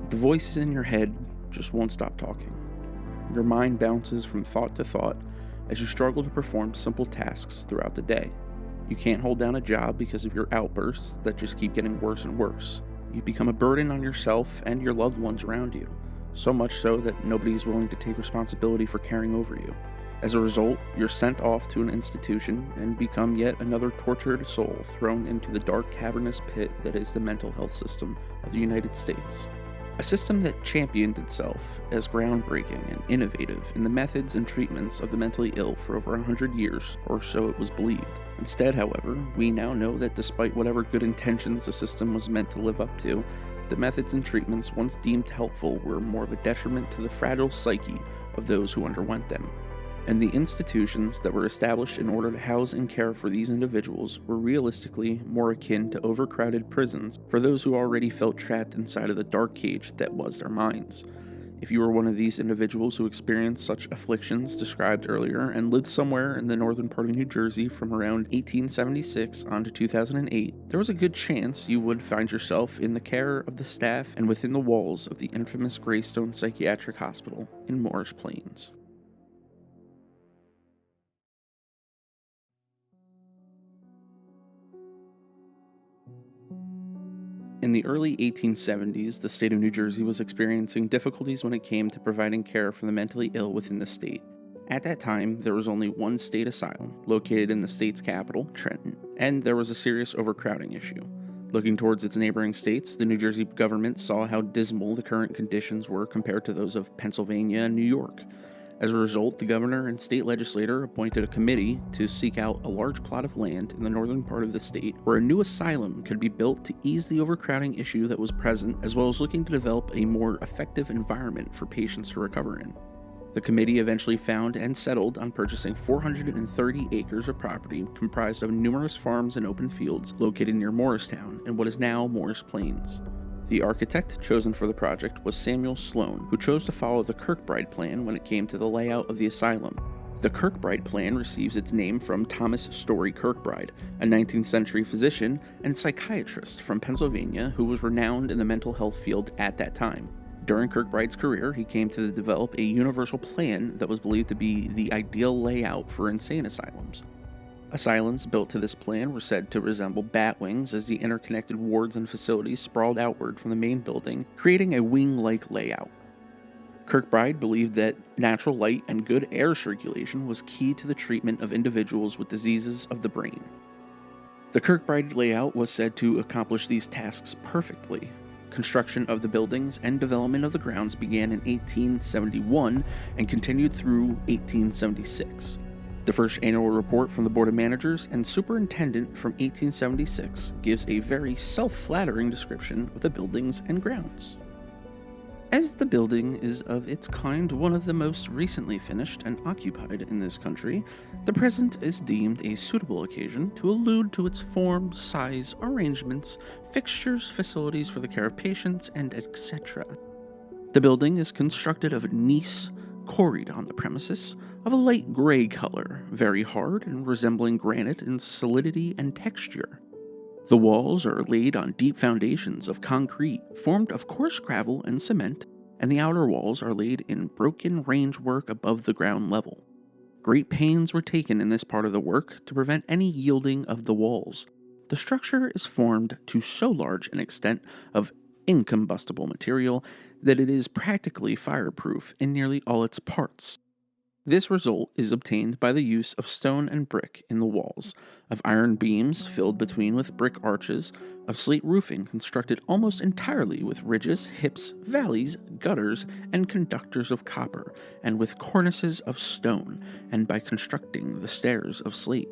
The voices in your head just won't stop talking. Your mind bounces from thought to thought as you struggle to perform simple tasks throughout the day. You can't hold down a job because of your outbursts that just keep getting worse and worse. You become a burden on yourself and your loved ones around you, so much so that nobody is willing to take responsibility for caring over you. As a result, you're sent off to an institution and become yet another tortured soul thrown into the dark, cavernous pit that is the mental health system of the United States. A system that championed itself as groundbreaking and innovative in the methods and treatments of the mentally ill for over 100 years, or so it was believed. Instead, however, we now know that despite whatever good intentions the system was meant to live up to, the methods and treatments once deemed helpful were more of a detriment to the fragile psyche of those who underwent them. And the institutions that were established in order to house and care for these individuals were realistically more akin to overcrowded prisons for those who already felt trapped inside of the dark cage that was their minds. If you were one of these individuals who experienced such afflictions described earlier and lived somewhere in the northern part of New Jersey from around 1876 on to 2008, there was a good chance you would find yourself in the care of the staff and within the walls of the infamous Greystone Psychiatric Hospital in Morris Plains. In the early 1870s, the state of New Jersey was experiencing difficulties when it came to providing care for the mentally ill within the state. At that time, there was only one state asylum, located in the state's capital, Trenton, and there was a serious overcrowding issue. Looking towards its neighboring states, the New Jersey government saw how dismal the current conditions were compared to those of Pennsylvania and New York. As a result, the governor and state legislator appointed a committee to seek out a large plot of land in the northern part of the state where a new asylum could be built to ease the overcrowding issue that was present, as well as looking to develop a more effective environment for patients to recover in. The committee eventually found and settled on purchasing 430 acres of property comprised of numerous farms and open fields located near Morristown in what is now Morris Plains. The architect chosen for the project was Samuel Sloan, who chose to follow the Kirkbride plan when it came to the layout of the asylum. The Kirkbride plan receives its name from Thomas Story Kirkbride, a 19th century physician and psychiatrist from Pennsylvania who was renowned in the mental health field at that time. During Kirkbride's career, he came to develop a universal plan that was believed to be the ideal layout for insane asylums. Asylums built to this plan were said to resemble bat wings as the interconnected wards and facilities sprawled outward from the main building, creating a wing-like layout. Kirkbride believed that natural light and good air circulation was key to the treatment of individuals with diseases of the brain. The Kirkbride layout was said to accomplish these tasks perfectly. Construction of the buildings and development of the grounds began in 1871 and continued through 1876. The first annual report from the Board of Managers and Superintendent from 1876 gives a very self-flattering description of the buildings and grounds. As the building is of its kind one of the most recently finished and occupied in this country, the present is deemed a suitable occasion to allude to its form, size, arrangements, fixtures, facilities for the care of patients, and etc. The building is constructed of gneiss, quarried on the premises, of a light gray color, very hard and resembling granite in solidity and texture. The walls are laid on deep foundations of concrete, formed of coarse gravel and cement, and the outer walls are laid in broken range work above the ground level. Great pains were taken in this part of the work to prevent any yielding of the walls. The structure is formed to so large an extent of incombustible material that it is practically fireproof in nearly all its parts. This result is obtained by the use of stone and brick in the walls, of iron beams filled between with brick arches, of slate roofing constructed almost entirely with ridges, hips, valleys, gutters, and conductors of copper, and with cornices of stone, and by constructing the stairs of slate.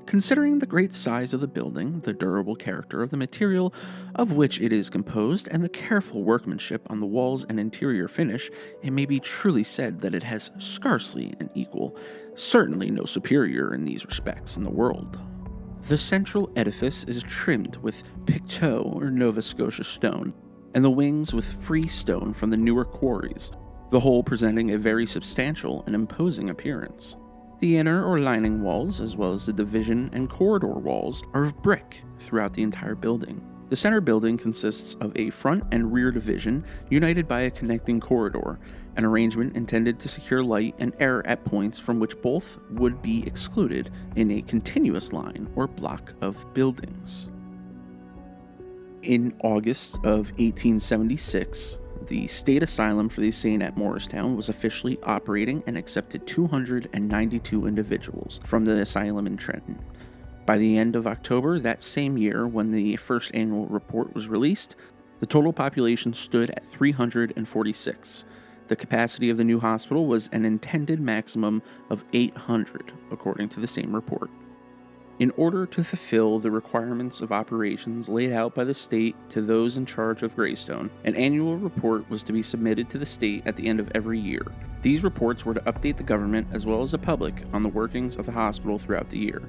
Considering the great size of the building, the durable character of the material of which it is composed, and the careful workmanship on the walls and interior finish, it may be truly said that it has scarcely an equal, certainly no superior in these respects in the world. The central edifice is trimmed with Pictou or Nova Scotia stone, and the wings with free stone from the newer quarries, the whole presenting a very substantial and imposing appearance. The inner or lining walls, as well as the division and corridor walls, are of brick throughout the entire building. The center building consists of a front and rear division united by a connecting corridor, an arrangement intended to secure light and air at points from which both would be excluded in a continuous line or block of buildings. In August of 1876, the state asylum for the insane at Morristown was officially operating and accepted 292 individuals from the asylum in Trenton. By the end of October that same year, when the first annual report was released, the total population stood at 346. The capacity of the new hospital was an intended maximum of 800, according to the same report. In order to fulfill the requirements of operations laid out by the state to those in charge of Greystone, an annual report was to be submitted to the state at the end of every year. These reports were to update the government as well as the public on the workings of the hospital throughout the year.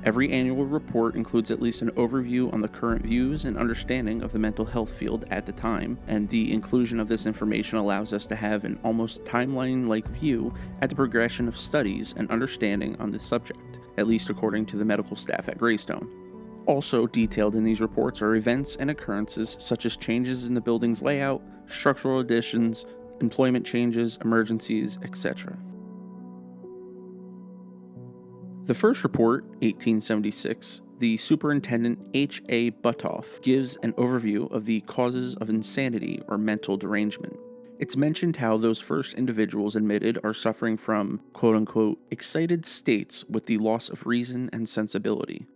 Every annual report includes at least an overview on the current views and understanding of the mental health field at the time, and the inclusion of this information allows us to have an almost timeline-like view at the progression of studies and understanding on the subject, at least according to the medical staff at Greystone. Also detailed in these reports are events and occurrences such as changes in the building's layout, structural additions, employment changes, emergencies, etc. The first report, 1876, the Superintendent H.A. Butoff gives an overview of the causes of insanity or mental derangement. It's mentioned how those first individuals admitted are suffering from, quote-unquote, excited states with the loss of reason and sensibility.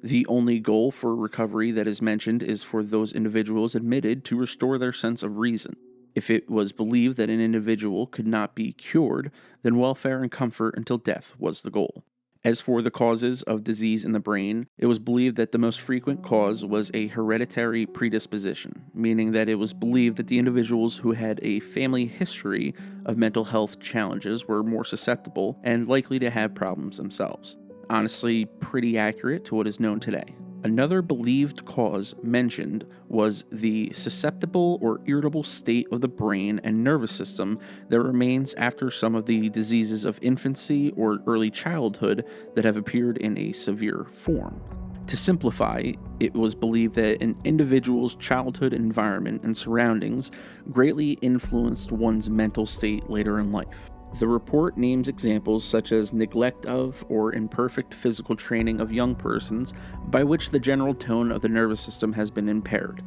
The only goal for recovery that is mentioned is for those individuals admitted to restore their sense of reason. If it was believed that an individual could not be cured, then welfare and comfort until death was the goal. As for the causes of disease in the brain, it was believed that the most frequent cause was a hereditary predisposition, meaning that it was believed that the individuals who had a family history of mental health challenges were more susceptible and likely to have problems themselves. Honestly, pretty accurate to what is known today. Another believed cause mentioned was the susceptible or irritable state of the brain and nervous system that remains after some of the diseases of infancy or early childhood that have appeared in a severe form. To simplify, it was believed that an individual's childhood environment and surroundings greatly influenced one's mental state later in life. The report names examples such as neglect of or imperfect physical training of young persons, by which the general tone of the nervous system has been impaired.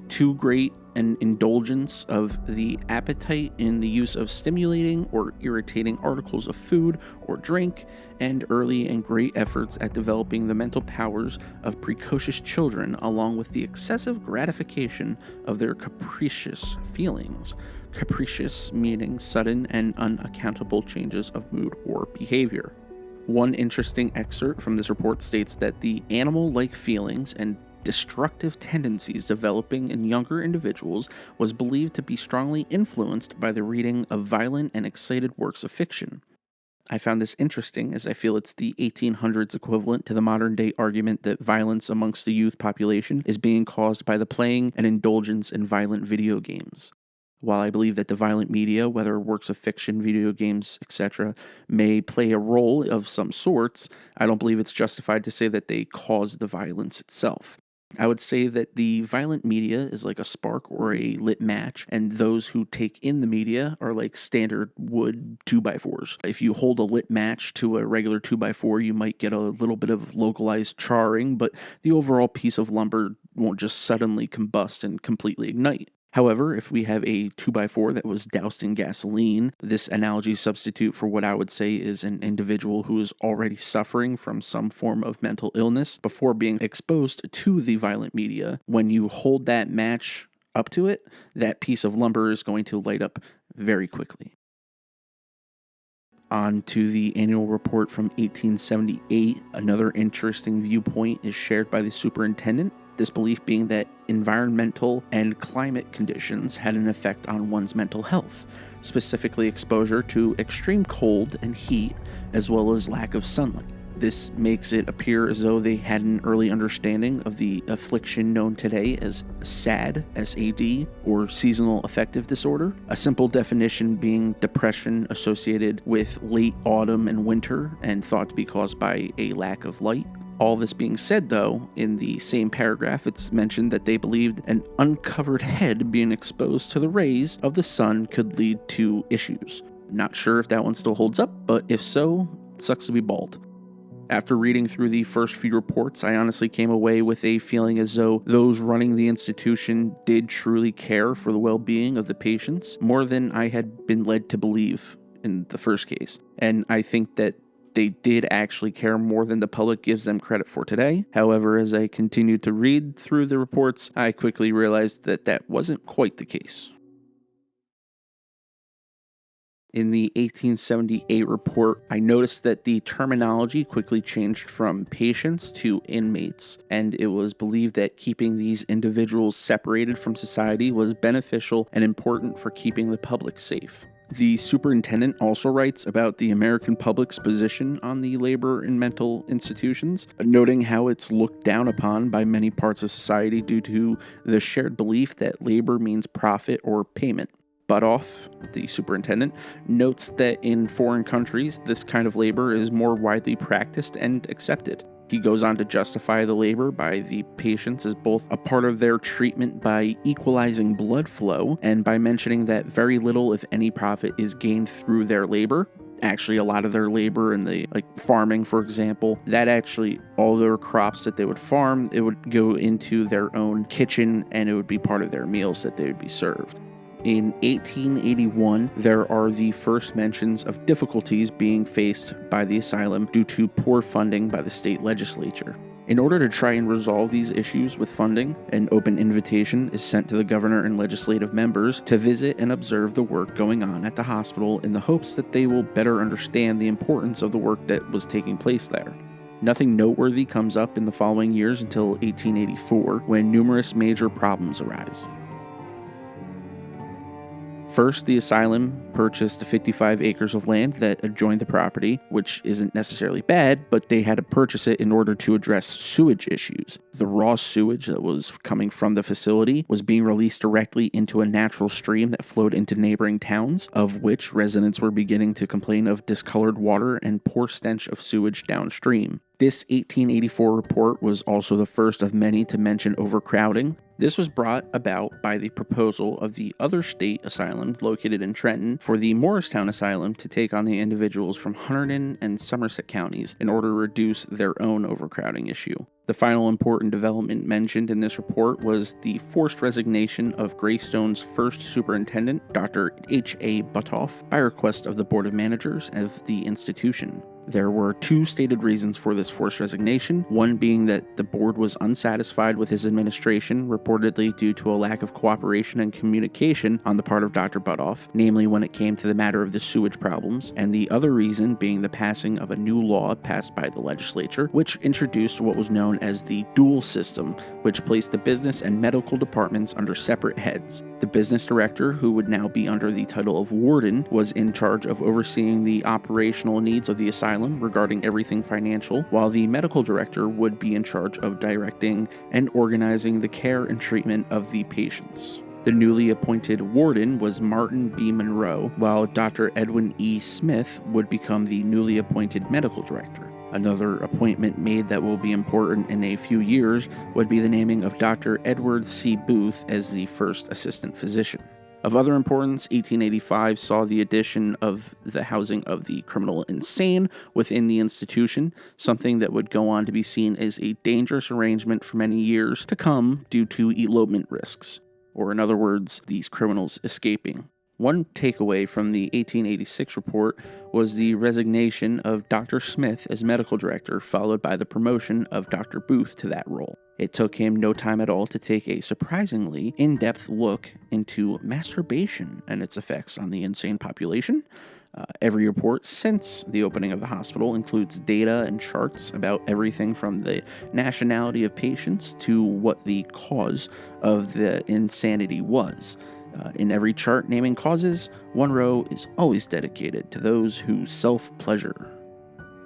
Too great an indulgence of the appetite in the use of stimulating or irritating articles of food or drink, and early and great efforts at developing the mental powers of precocious children, along with the excessive gratification of their capricious feelings. Capricious meaning sudden and unaccountable changes of mood or behavior. One interesting excerpt from this report states that the animal-like feelings and destructive tendencies developing in younger individuals was believed to be strongly influenced by the reading of violent and excited works of fiction. I found this interesting as I feel it's the 1800s equivalent to the modern day argument that violence amongst the youth population is being caused by the playing and indulgence in violent video games. While I believe that the violent media, whether works of fiction, video games, etc., may play a role of some sorts, I don't believe it's justified to say that they cause the violence itself. I would say that the violent media is like a spark or a lit match, and those who take in the media are like standard wood 2x4s. If you hold a lit match to a regular 2x4, you might get a little bit of localized charring, but the overall piece of lumber won't just suddenly combust and completely ignite. However, if we have a 2x4 that was doused in gasoline, this analogy substitute for what I would say is an individual who is already suffering from some form of mental illness before being exposed to the violent media. When you hold that match up to it, that piece of lumber is going to light up very quickly. On to the annual report from 1878. Another interesting viewpoint is shared by the superintendent. This belief being that environmental and climate conditions had an effect on one's mental health, specifically exposure to extreme cold and heat, as well as lack of sunlight. This makes it appear as though they had an early understanding of the affliction known today as SAD, S-A-D, or seasonal affective disorder, a simple definition being depression associated with late autumn and winter and thought to be caused by a lack of light. All this being said, though, in the same paragraph, it's mentioned that they believed an uncovered head being exposed to the rays of the sun could lead to issues. Not sure if that one still holds up, but if so, it sucks to be bald. After reading through the first few reports, I honestly came away with a feeling as though those running the institution did truly care for the well-being of the patients, more than I had been led to believe in the first case. And I think that they did actually care more than the public gives them credit for today. However, as I continued to read through the reports, I quickly realized that that wasn't quite the case. In the 1878 report, I noticed that the terminology quickly changed from patients to inmates, and it was believed that keeping these individuals separated from society was beneficial and important for keeping the public safe. The superintendent also writes about the American public's position on the labor in mental institutions, noting how it's looked down upon by many parts of society due to the shared belief that labor means profit or payment. Butoff, the superintendent, notes that in foreign countries, this kind of labor is more widely practiced and accepted. He goes on to justify the labor by the patients as both a part of their treatment by equalizing blood flow and by mentioning that very little, if any, profit is gained through their labor. Actually, a lot of their labor in the farming, for example, that actually all their crops that they would farm, it would go into their own kitchen and it would be part of their meals that they would be served. In 1881, there are the first mentions of difficulties being faced by the asylum due to poor funding by the state legislature. In order to try and resolve these issues with funding, an open invitation is sent to the governor and legislative members to visit and observe the work going on at the hospital in the hopes that they will better understand the importance of the work that was taking place there. Nothing noteworthy comes up in the following years until 1884, when numerous major problems arise. First, the asylum purchased 55 acres of land that adjoined the property, which isn't necessarily bad, but they had to purchase it in order to address sewage issues. The raw sewage that was coming from the facility was being released directly into a natural stream that flowed into neighboring towns, of which residents were beginning to complain of discolored water and poor stench of sewage downstream. This 1884 report was also the first of many to mention overcrowding. This was brought about by the proposal of the other state asylum located in Trenton for the Morristown Asylum to take on the individuals from Hunterdon and Somerset counties in order to reduce their own overcrowding issue. The final important development mentioned in this report was the forced resignation of Greystone's first superintendent, Dr. H.A. Butoff, by request of the Board of Managers of the institution. There were two stated reasons for this forced resignation, one being that the board was unsatisfied with his administration, reportedly due to a lack of cooperation and communication on the part of Dr. Butoff, namely when it came to the matter of the sewage problems, and the other reason being the passing of a new law passed by the legislature, which introduced what was known as the dual system, which placed the business and medical departments under separate heads. The business director, who would now be under the title of warden, was in charge of overseeing the operational needs of the asylum regarding everything financial, while the medical director would be in charge of directing and organizing the care and treatment of the patients. The newly appointed warden was Martin B. Monroe, while Dr. Edwin E. Smith would become the newly appointed medical director. Another appointment made that will be important in a few years would be the naming of Dr. Edward C. Booth as the first assistant physician. Of other importance, 1885 saw the addition of the housing of the criminal insane within the institution, something that would go on to be seen as a dangerous arrangement for many years to come due to elopement risks, or in other words, these criminals escaping. One takeaway from the 1886 report was the resignation of Dr. Smith as medical director, followed by the promotion of Dr. Booth to that role. It took him no time at all to take a surprisingly in-depth look into masturbation and its effects on the insane population. Every report since the opening of the hospital includes data and charts about everything from the nationality of patients to what the cause of the insanity was. In every chart naming causes, one row is always dedicated to those who self-pleasure.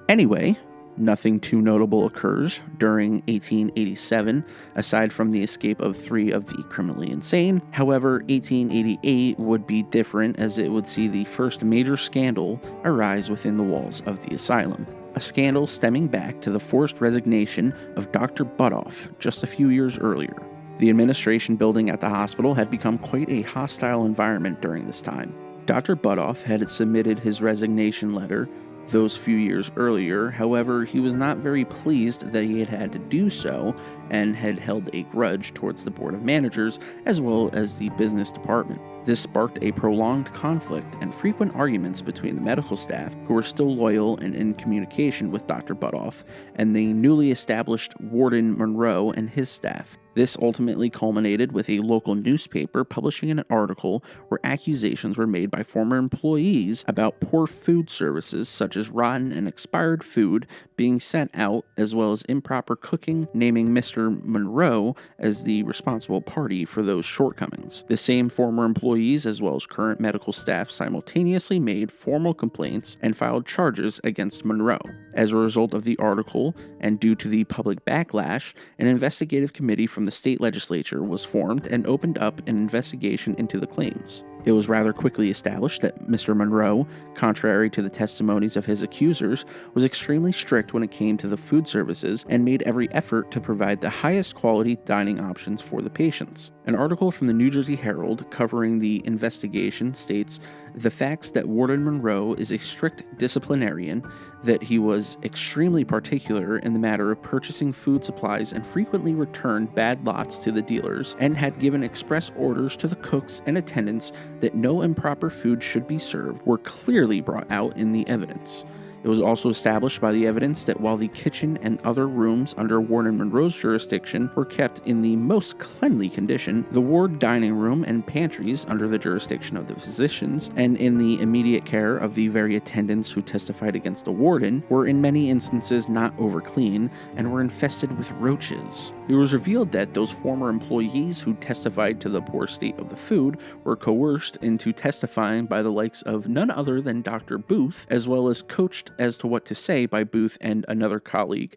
Anyway, Nothing too notable occurs during 1887, aside from the escape of 3 of the criminally insane. However, 1888 would be different, as it would see the first major scandal arise within the walls of the asylum. A scandal stemming back to the forced resignation of Dr. Butoff just a few years earlier. The administration building at the hospital had become quite a hostile environment during this time. Dr. Butoff had submitted his resignation letter those few years earlier. However, he was not very pleased that he had had to do so and had held a grudge towards the board of managers as well as the business department. This sparked a prolonged conflict and frequent arguments between the medical staff, who were still loyal and in communication with Dr. Butoff, and the newly established Warden Monroe and his staff. This ultimately culminated with a local newspaper publishing an article where accusations were made by former employees about poor food services such as rotten and expired food being sent out, as well as improper cooking, naming Mr. Monroe as the responsible party for those shortcomings. The same former employees as well as current medical staff simultaneously made formal complaints and filed charges against Monroe. As a result of the article, and due to the public backlash, an investigative committee from the state legislature was formed and opened up an investigation into the claims. It was rather quickly established that Mr. Monroe, contrary to the testimonies of his accusers, was extremely strict when it came to the food services and made every effort to provide the highest quality dining options for the patients. An article from the New Jersey Herald covering the investigation states the facts that Warden Monroe is a strict disciplinarian, that he was extremely particular in the matter of purchasing food supplies and frequently returned bad lots to the dealers, and had given express orders to the cooks and attendants that no improper food should be served, were clearly brought out in the evidence. It was also established by the evidence that while the kitchen and other rooms under Warden Monroe's jurisdiction were kept in the most cleanly condition, the ward dining room and pantries under the jurisdiction of the physicians and in the immediate care of the very attendants who testified against the warden were in many instances not overclean and were infested with roaches. It was revealed that those former employees who testified to the poor state of the food were coerced into testifying by the likes of none other than Dr. Booth, as well as coached as to what to say by Booth and another colleague,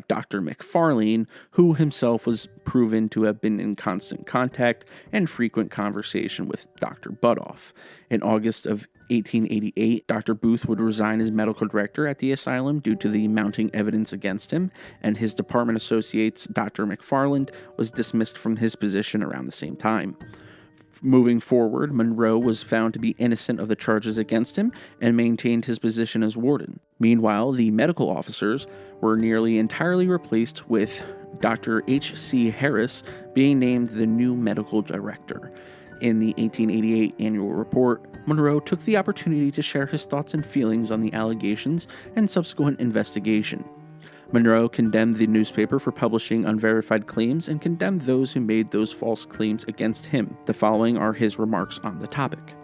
Dr. McFarlane, who himself was proven to have been in constant contact and frequent conversation with Dr. Butoff. In August of 1888, Dr. Booth would resign as medical director at the asylum due to the mounting evidence against him, and his department associates, Dr. McFarland, was dismissed from his position around the same time. Moving forward, Monroe was found to be innocent of the charges against him and maintained his position as warden. Meanwhile, the medical officers were nearly entirely replaced, with Dr. H.C. Harris being named the new medical director. In the 1888 annual report, Monroe took the opportunity to share his thoughts and feelings on the allegations and subsequent investigation. Monroe condemned the newspaper for publishing unverified claims and condemned those who made those false claims against him. The following are his remarks on the topic.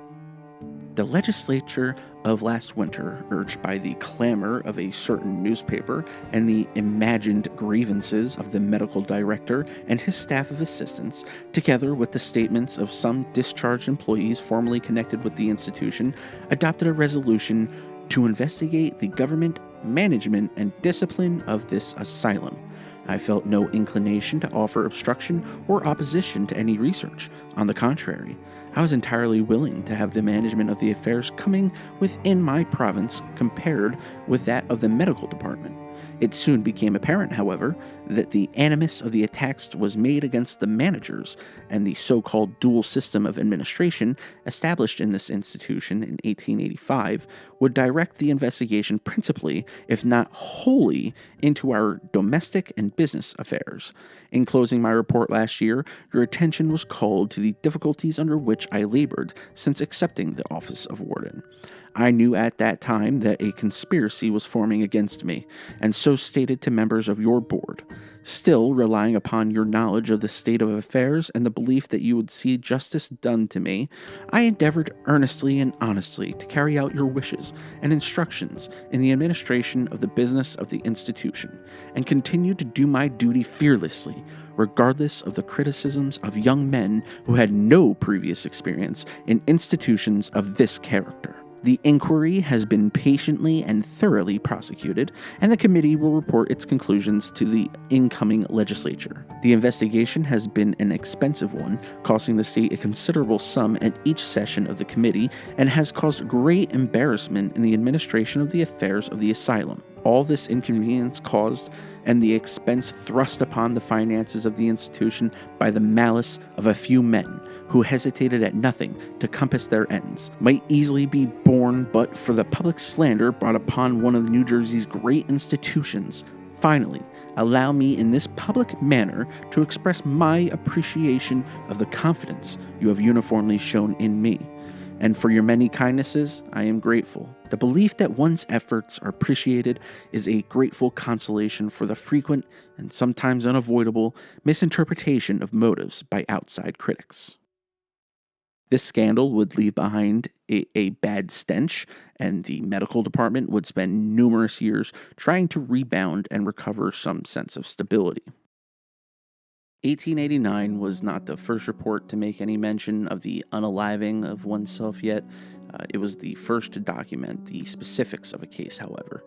The legislature of last winter, urged by the clamor of a certain newspaper and the imagined grievances of the medical director and his staff of assistants, together with the statements of some discharged employees formerly connected with the institution, adopted a resolution to investigate the government, management, and discipline of this asylum. I felt no inclination to offer obstruction or opposition to any research. On the contrary, I was entirely willing to have the management of the affairs coming within my province compared with that of the medical department. It soon became apparent, however, that the animus of the attacks was made against the managers, and the so-called dual system of administration established in this institution in 1885 would direct the investigation principally, if not wholly, into our domestic and business affairs. In closing my report last year, your attention was called to the difficulties under which I labored since accepting the office of warden. I knew at that time that a conspiracy was forming against me, and so stated to members of your board. Still, relying upon your knowledge of the state of affairs and the belief that you would see justice done to me, I endeavored earnestly and honestly to carry out your wishes and instructions in the administration of the business of the institution, and continued to do my duty fearlessly, regardless of the criticisms of young men who had no previous experience in institutions of this character. The inquiry has been patiently and thoroughly prosecuted, and the committee will report its conclusions to the incoming legislature. The investigation has been an expensive one, costing the state a considerable sum at each session of the committee, and has caused great embarrassment in the administration of the affairs of the asylum. All this inconvenience caused and the expense thrust upon the finances of the institution by the malice of a few men who hesitated at nothing to compass their ends, might easily be borne but for the public slander brought upon one of New Jersey's great institutions. Finally, allow me in this public manner to express my appreciation of the confidence you have uniformly shown in me. And for your many kindnesses, I am grateful. The belief that one's efforts are appreciated is a grateful consolation for the frequent and sometimes unavoidable misinterpretation of motives by outside critics. This scandal would leave behind a bad stench, and the medical department would spend numerous years trying to rebound and recover some sense of stability. 1889 was not the first report to make any mention of the unaliving of oneself yet. It was the first to document the specifics of a case, however.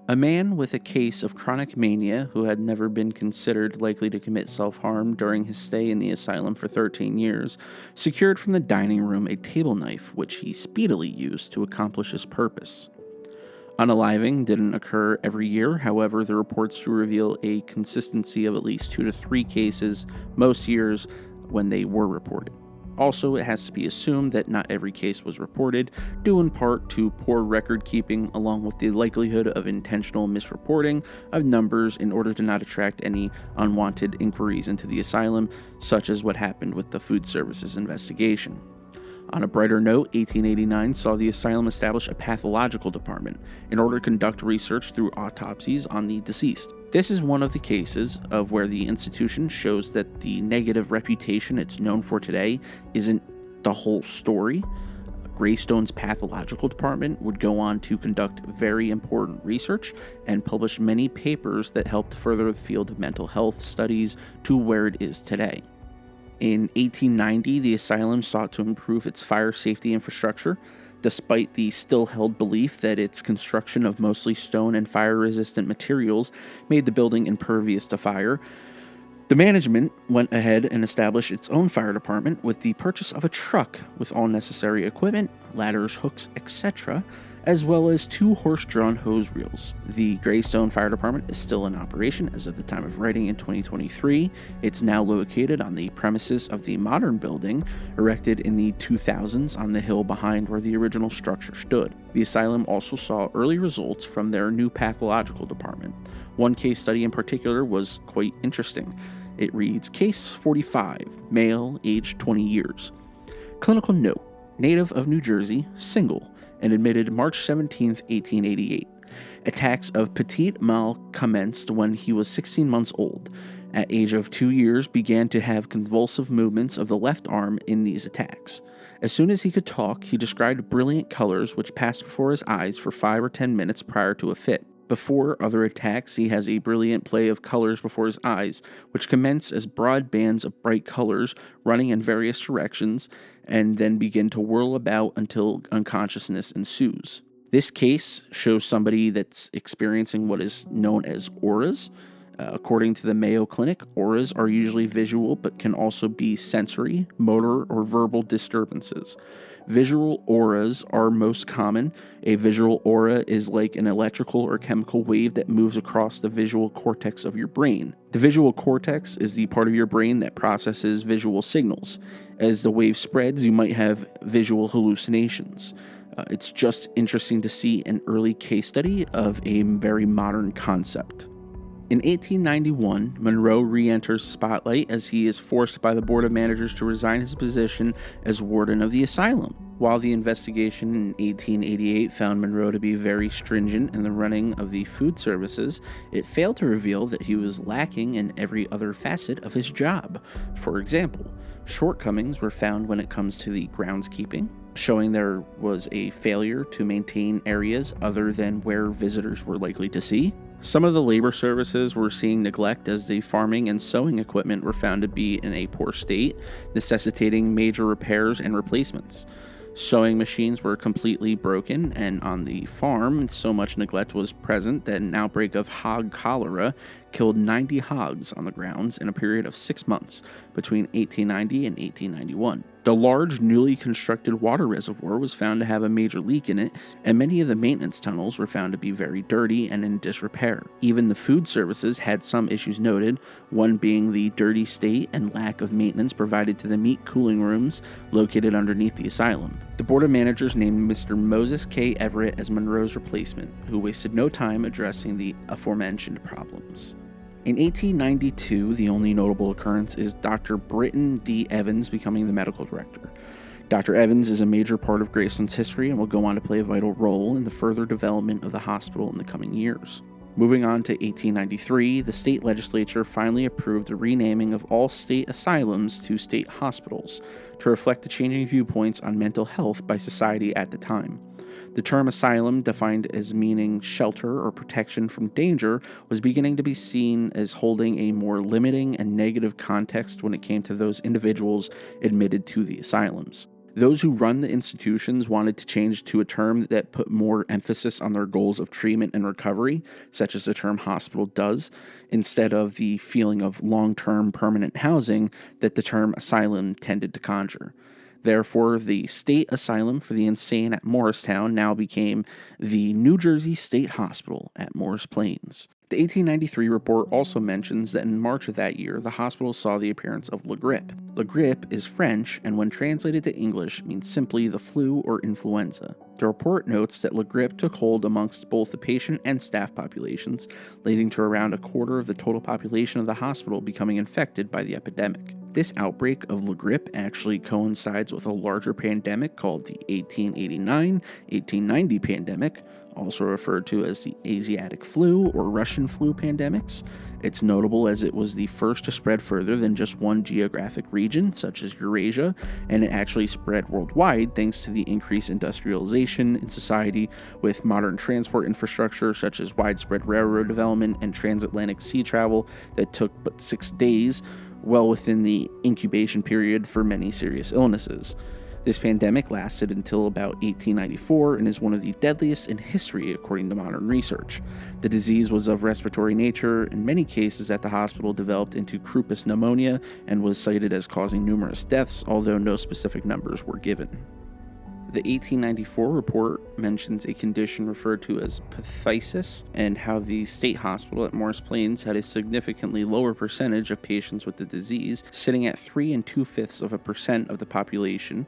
A man with a case of chronic mania who had never been considered likely to commit self-harm during his stay in the asylum for 13 years, secured from the dining room a table knife which he speedily used to accomplish his purpose. Unaliving didn't occur every year, however, the reports do reveal a consistency of at least 2 to 3 cases most years when they were reported. Also, it has to be assumed that not every case was reported, due in part to poor record keeping along with the likelihood of intentional misreporting of numbers in order to not attract any unwanted inquiries into the asylum, such as what happened with the Food Services investigation. On a brighter note, 1889 saw the asylum establish a pathological department in order to conduct research through autopsies on the deceased. This is one of the cases of where the institution shows that the negative reputation it's known for today isn't the whole story. Greystone's pathological department would go on to conduct very important research and publish many papers that helped further the field of mental health studies to where it is today. In 1890, the asylum sought to improve its fire safety infrastructure, despite the still-held belief that its construction of mostly stone and fire-resistant materials made the building impervious to fire. The management went ahead and established its own fire department with the purchase of a truck with all necessary equipment, ladders, hooks, etc., as well as 2 horse-drawn hose reels. The Greystone Fire Department is still in operation as of the time of writing in 2023. It's now located on the premises of the modern building, erected in the 2000s on the hill behind where the original structure stood. The asylum also saw early results from their new pathological department. One case study in particular was quite interesting. It reads, Case 45, male, age 20 years. Clinical note, native of New Jersey, single, and admitted March 17, 1888. Attacks of petit mal commenced when he was 16 months old. At age of 2 years, began to have convulsive movements of the left arm in these attacks. As soon as he could talk, he described brilliant colors which passed before his eyes for 5 or 10 minutes prior to a fit. Before other attacks, he has a brilliant play of colors before his eyes, which commence as broad bands of bright colors running in various directions and then begin to whirl about until unconsciousness ensues. This case shows somebody that's experiencing what is known as auras. According to the Mayo Clinic, auras are usually visual but can also be sensory, motor, or verbal disturbances. Visual auras are most common. A visual aura is like an electrical or chemical wave that moves across the visual cortex of your brain. The visual cortex is the part of your brain that processes visual signals. As the wave spreads, you might have visual hallucinations. It's just interesting to see an early case study of a very modern concept. In 1891, Monroe re-enters the spotlight as he is forced by the Board of Managers to resign his position as warden of the asylum. While the investigation in 1888 found Monroe to be very stringent in the running of the food services, it failed to reveal that he was lacking in every other facet of his job. For example, shortcomings were found when it comes to the groundskeeping, showing there was a failure to maintain areas other than where visitors were likely to see. Some of the labor services were seeing neglect as the farming and sowing equipment were found to be in a poor state, necessitating major repairs and replacements. Sewing machines were completely broken, and on the farm, so much neglect was present that an outbreak of hog cholera killed 90 hogs on the grounds in a period of 6 months between 1890 and 1891. The large, newly constructed water reservoir was found to have a major leak in it, and many of the maintenance tunnels were found to be very dirty and in disrepair. Even the food services had some issues noted, one being the dirty state and lack of maintenance provided to the meat cooling rooms located underneath the asylum. The board of managers named Mr. Moses K. Everett as Monroe's replacement, who wasted no time addressing the aforementioned problems. In 1892, the only notable occurrence is Dr. Britton D. Evans becoming the medical director. Dr. Evans is a major part of Greystone's history and will go on to play a vital role in the further development of the hospital in the coming years. Moving on to 1893, the state legislature finally approved the renaming of all state asylums to state hospitals to reflect the changing viewpoints on mental health by society at the time. The term asylum, defined as meaning shelter or protection from danger, was beginning to be seen as holding a more limiting and negative context when it came to those individuals admitted to the asylums. Those who run the institutions wanted to change to a term that put more emphasis on their goals of treatment and recovery, such as the term hospital does, instead of the feeling of long-term permanent housing that the term asylum tended to conjure. Therefore, the State Asylum for the Insane at Morristown now became the New Jersey State Hospital at Morris Plains. The 1893 report also mentions that in March of that year, the hospital saw the appearance of la grippe. La grippe is French, and when translated to English, means simply the flu or influenza. The report notes that la grippe took hold amongst both the patient and staff populations, leading to around a quarter of the total population of the hospital becoming infected by the epidemic. This outbreak of la grippe actually coincides with a larger pandemic called the 1889-1890 pandemic, also referred to as the Asiatic flu or Russian flu pandemics. It's notable as it was the first to spread further than just one geographic region, such as Eurasia, and it actually spread worldwide thanks to the increased industrialization in society with modern transport infrastructure such as widespread railroad development and transatlantic sea travel that took but 6 days, well within the incubation period for many serious illnesses. This pandemic lasted until about 1894 and is one of the deadliest in history according to modern research. The disease was of respiratory nature. In many cases at the hospital developed into croup pneumonia and was cited as causing numerous deaths, although no specific numbers were given. The 1894 report mentions a condition referred to as phthisis and how the state hospital at Morris Plains had a significantly lower percentage of patients with the disease, sitting at 3 2/5% of the population,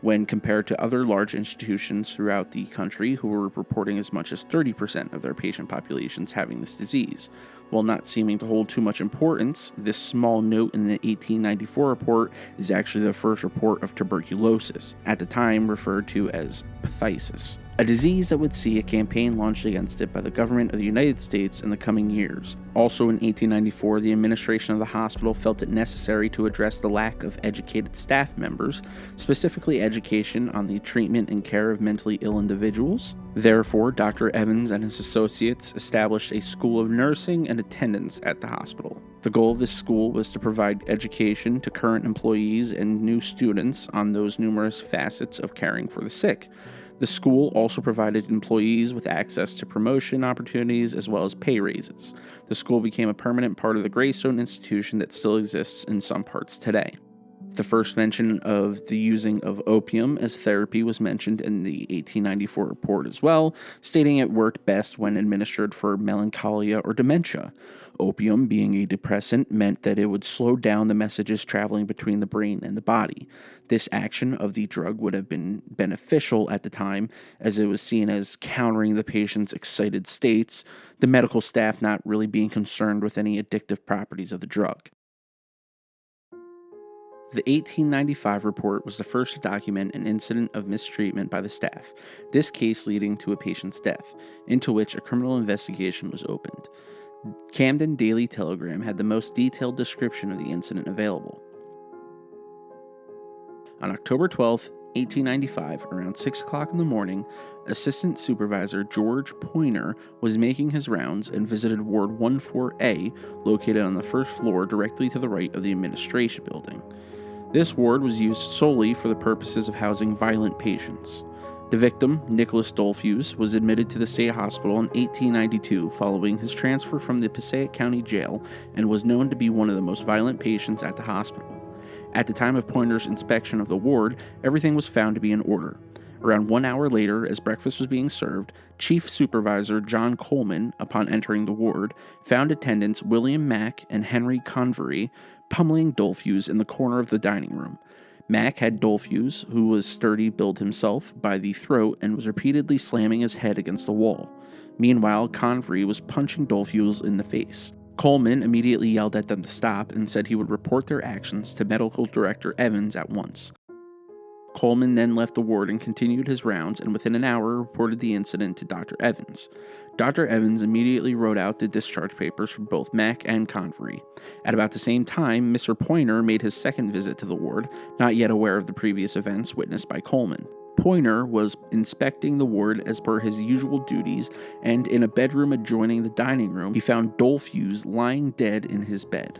when compared to other large institutions throughout the country who were reporting as much as 30% of their patient populations having this disease. While not seeming to hold too much importance, this small note in the 1894 report is actually the first report of tuberculosis, at the time referred to as phthisis, a disease that would see a campaign launched against it by the government of the United States in the coming years. Also in 1894, the administration of the hospital felt it necessary to address the lack of educated staff members, specifically education on the treatment and care of mentally ill individuals. Therefore, Dr. Evans and his associates established a school of nursing and attendance at the hospital. The goal of this school was to provide education to current employees and new students on those numerous facets of caring for the sick. The school also provided employees with access to promotion opportunities as well as pay raises. The school became a permanent part of the Greystone institution that still exists in some parts today. The first mention of the using of opium as therapy was mentioned in the 1894 report as well, stating it worked best when administered for melancholia or dementia. Opium, being a depressant, meant that it would slow down the messages traveling between the brain and the body. This action of the drug would have been beneficial at the time, as it was seen as countering the patient's excited states, the medical staff not really being concerned with any addictive properties of the drug. The 1895 report was the first to document an incident of mistreatment by the staff, this case leading to a patient's death, into which a criminal investigation was opened. Camden Daily Telegram had the most detailed description of the incident available. On October 12, 1895, around 6 o'clock in the morning, Assistant Supervisor George Pointer was making his rounds and visited Ward 14A, located on the first floor directly to the right of the administration building. This ward was used solely for the purposes of housing violent patients. The victim, Nicholas Dolfuse, was admitted to the state hospital in 1892 following his transfer from the Passaic County Jail and was known to be one of the most violent patients at the hospital. At the time of Pointer's inspection of the ward, everything was found to be in order. Around 1 hour later, as breakfast was being served, Chief Supervisor John Coleman, upon entering the ward, found attendants William Mack and Henry Convery pummeling Dolfuse in the corner of the dining room. Mack had Dolfuse, who was sturdy build himself, by the throat and was repeatedly slamming his head against the wall. Meanwhile, Convery was punching Dolfuse in the face. Coleman immediately yelled at them to stop and said he would report their actions to Medical Director Evans at once. Coleman then left the ward and continued his rounds, and within an hour reported the incident to Dr. Evans. Dr. Evans immediately wrote out the discharge papers for both Mack and Convery. At about the same time, Mr. Pointer made his second visit to the ward, not yet aware of the previous events witnessed by Coleman. Pointer was inspecting the ward as per his usual duties, and in a bedroom adjoining the dining room, he found Dolfuse lying dead in his bed.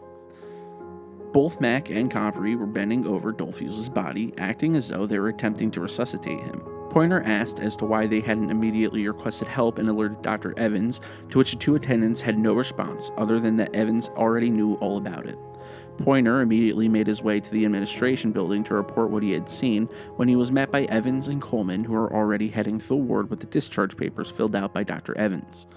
Both Mack and Convery were bending over Dolfuse's body, acting as though they were attempting to resuscitate him. Pointer asked as to why they hadn't immediately requested help and alerted Dr. Evans, to which the two attendants had no response, other than that Evans already knew all about it. Pointer immediately made his way to the administration building to report what he had seen, when he was met by Evans and Coleman, who were already heading to the ward with the discharge papers filled out by Dr. Evans.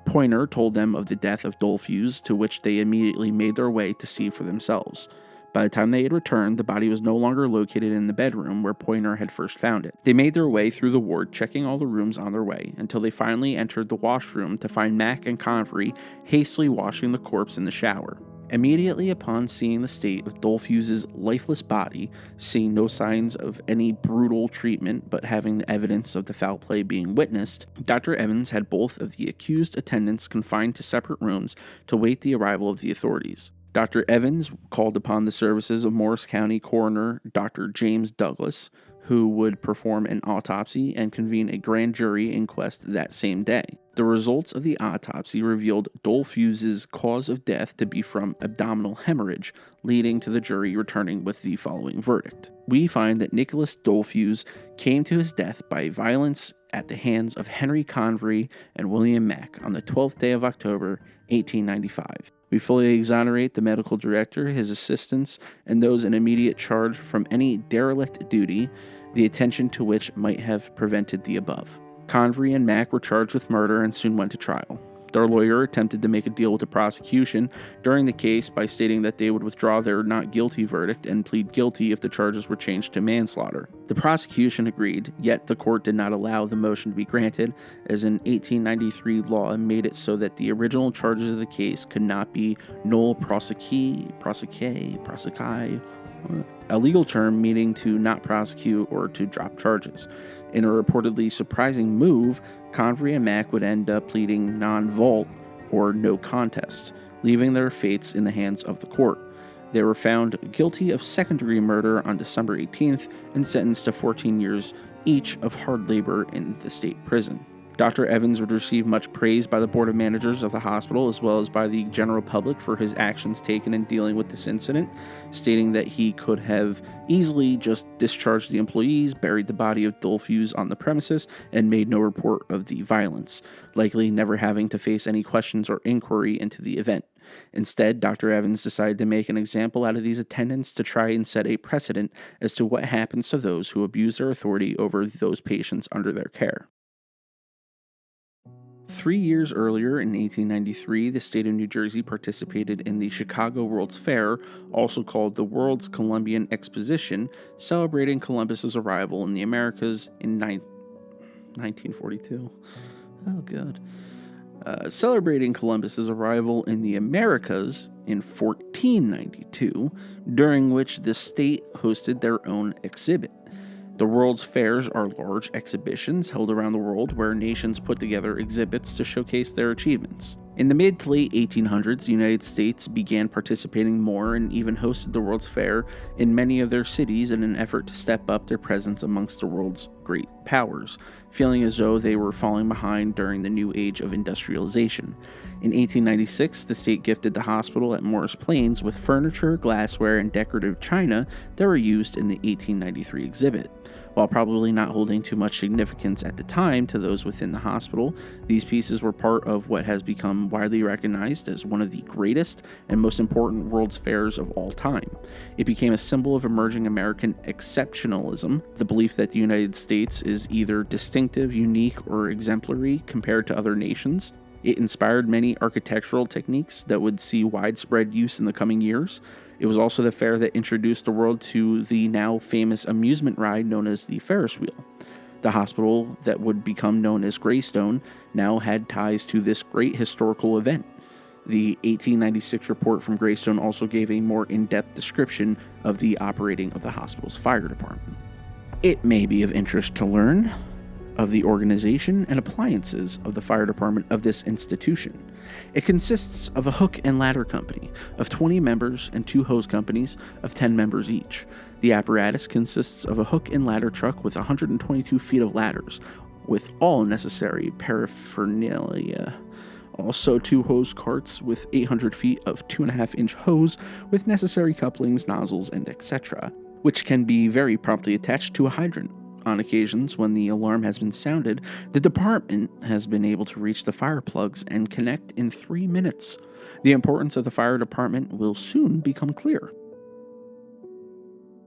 Pointer told them of the death of Dolfuse, to which they immediately made their way to see for themselves. By the time they had returned, the body was no longer located in the bedroom where Pointer had first found it. They made their way through the ward, checking all the rooms on their way, until they finally entered the washroom to find Mack and Convery hastily washing the corpse in the shower. Immediately upon seeing the state of Dolfuse's lifeless body, seeing no signs of any brutal treatment but having the evidence of the foul play being witnessed, Dr. Evans had both of the accused attendants confined to separate rooms to wait the arrival of the authorities. Dr. Evans called upon the services of Morris County Coroner Dr. James Douglas, who would perform an autopsy and convene a grand jury inquest that same day. The results of the autopsy revealed Dolfuse's cause of death to be from abdominal hemorrhage, leading to the jury returning with the following verdict. We find that Nicholas Dolfuse came to his death by violence at the hands of Henry Convery and William Mack on the 12th day of October, 1895. We fully exonerate the medical director, his assistants, and those in immediate charge from any derelict duty, the attention to which might have prevented the above. Convery and Mack were charged with murder and soon went to trial. Their lawyer attempted to make a deal with the prosecution during the case by stating that they would withdraw their not guilty verdict and plead guilty if the charges were changed to manslaughter. The prosecution agreed, yet the court did not allow the motion to be granted, as an 1893 law made it so that the original charges of the case could not be nolle prosequi, a legal term meaning to not prosecute or to drop charges. In a reportedly surprising move, Convery and Mack would end up pleading non-volt or no contest, leaving their fates in the hands of the court. They were found guilty of second-degree murder on December 18th and sentenced to 14 years each of hard labor in the state prison. Dr. Evans would receive much praise by the Board of Managers of the hospital as well as by the general public for his actions taken in dealing with this incident, stating that he could have easily just discharged the employees, buried the body of Dolfuse on the premises, and made no report of the violence, likely never having to face any questions or inquiry into the event. Instead, Dr. Evans decided to make an example out of these attendants to try and set a precedent as to what happens to those who abuse their authority over those patients under their care. 3 years earlier, in 1893, the state of New Jersey participated in the Chicago World's Fair, also called the World's Columbian Exposition, celebrating Columbus's arrival in the Americas in 1942. Oh, good. Celebrating Columbus's arrival in the Americas in 1492, during which the state hosted their own exhibit. The World's Fairs are large exhibitions held around the world where nations put together exhibits to showcase their achievements. In the mid to late 1800s, the United States began participating more and even hosted the World's Fair in many of their cities in an effort to step up their presence amongst the world's great powers, feeling as though they were falling behind during the new age of industrialization. In 1896, the state gifted the hospital at Morris Plains with furniture, glassware, and decorative china that were used in the 1893 exhibit. While probably not holding too much significance at the time to those within the hospital, these pieces were part of what has become widely recognized as one of the greatest and most important World's Fairs of all time. It became a symbol of emerging American exceptionalism, the belief that the United States is either distinctive, unique, or exemplary compared to other nations. It inspired many architectural techniques that would see widespread use in the coming years. It was also the fair that introduced the world to the now famous amusement ride known as the Ferris wheel. The hospital that would become known as Greystone now had ties to this great historical event. The 1896 report from Greystone also gave a more in-depth description of the operating of the hospital's fire department. It may be of interest to learn of the organization and appliances of the fire department of this institution. It consists of a hook and ladder company of 20 members and 2 hose companies of 10 members each. The apparatus consists of a hook and ladder truck with 122 feet of ladders, with all necessary paraphernalia. Also 2 hose carts with 800 feet of 2.5-inch hose with necessary couplings, nozzles, and etc., which can be very promptly attached to a hydrant. On occasions, when the alarm has been sounded, the department has been able to reach the fire plugs and connect in 3 minutes. The importance of the fire department will soon become clear.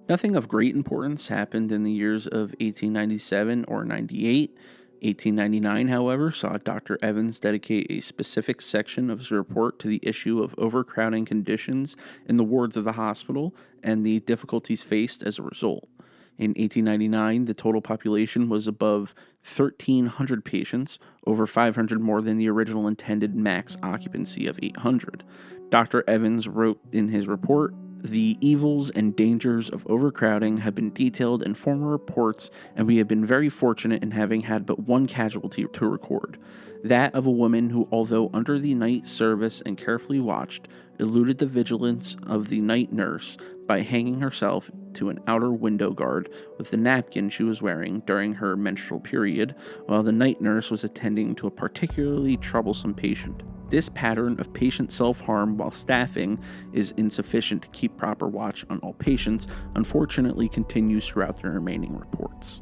Nothing of great importance happened in the years of 1897 or 98. 1899, however, saw Dr. Evans dedicate a specific section of his report to the issue of overcrowding conditions in the wards of the hospital and the difficulties faced as a result. In 1899, the total population was above 1,300 patients, over 500 more than the original intended max occupancy of 800. Dr. Evans wrote in his report, "The evils and dangers of overcrowding have been detailed in former reports, and we have been very fortunate in having had but one casualty to record. That of a woman who, although under the night service and carefully watched, eluded the vigilance of the night nurse by hanging herself to an outer window guard with the napkin she was wearing during her menstrual period, while the night nurse was attending to a particularly troublesome patient. This pattern of patient self-harm while staffing is insufficient to keep proper watch on all patients, unfortunately continues throughout the remaining reports."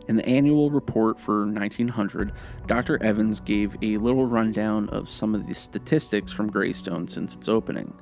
In the annual report for 1900, Dr. Evans gave a little rundown of some of the statistics from Greystone since its opening.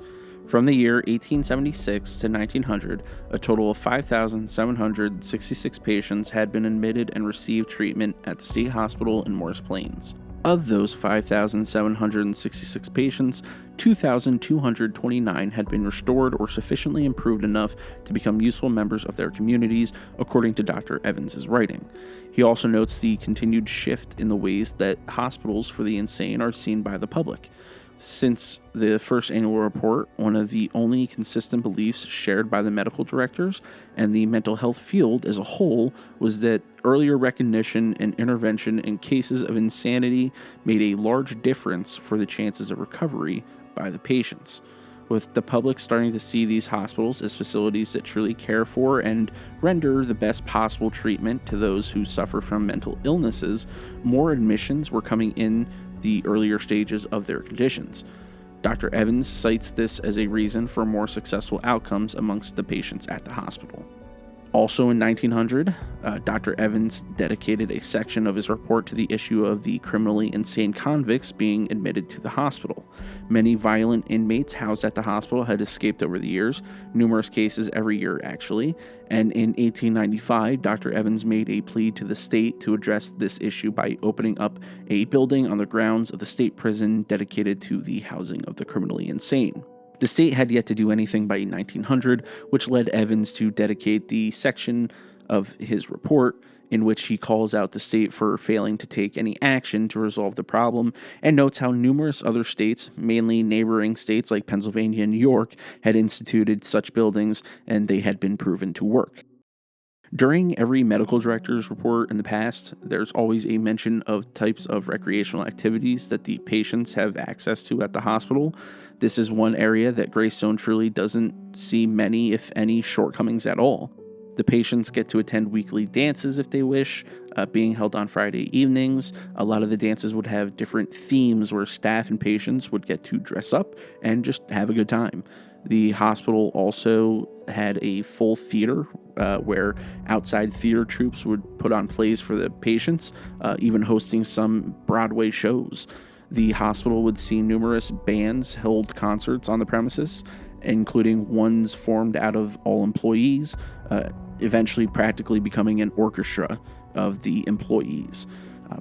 From the year 1876 to 1900, a total of 5,766 patients had been admitted and received treatment at the State Hospital in Morris Plains. Of those 5,766 patients, 2,229 had been restored or sufficiently improved enough to become useful members of their communities, according to Dr. Evans' writing. He also notes the continued shift in the ways that hospitals for the insane are seen by the public. Since the first annual report, one of the only consistent beliefs shared by the medical directors and the mental health field as a whole was that earlier recognition and intervention in cases of insanity made a large difference for the chances of recovery by the patients. With the public starting to see these hospitals as facilities that truly care for and render the best possible treatment to those who suffer from mental illnesses, more admissions were coming in the earlier stages of their conditions. Dr. Evans cites this as a reason for more successful outcomes amongst the patients at the hospital. Also in 1900, Dr. Evans dedicated a section of his report to the issue of the criminally insane convicts being admitted to the hospital. Many violent inmates housed at the hospital had escaped over the years, numerous cases every year actually, and in 1895, Dr. Evans made a plea to the state to address this issue by opening up a building on the grounds of the state prison dedicated to the housing of the criminally insane. The state had yet to do anything by 1900, which led Evans to dedicate the section of his report in which he calls out the state for failing to take any action to resolve the problem, and notes how numerous other states, mainly neighboring states like Pennsylvania and New York, had instituted such buildings and they had been proven to work. During every medical director's report in the past, there's always a mention of types of recreational activities that the patients have access to at the hospital. This is one area that Greystone truly doesn't see many, if any, shortcomings at all. The patients get to attend weekly dances if they wish, being held on Friday evenings. A lot of the dances would have different themes where staff and patients would get to dress up and just have a good time. The hospital also had a full theater where outside theater troupes would put on plays for the patients, even hosting some Broadway shows. The hospital would see numerous bands hold concerts on the premises, including ones formed out of all employees, eventually practically becoming an orchestra of the employees.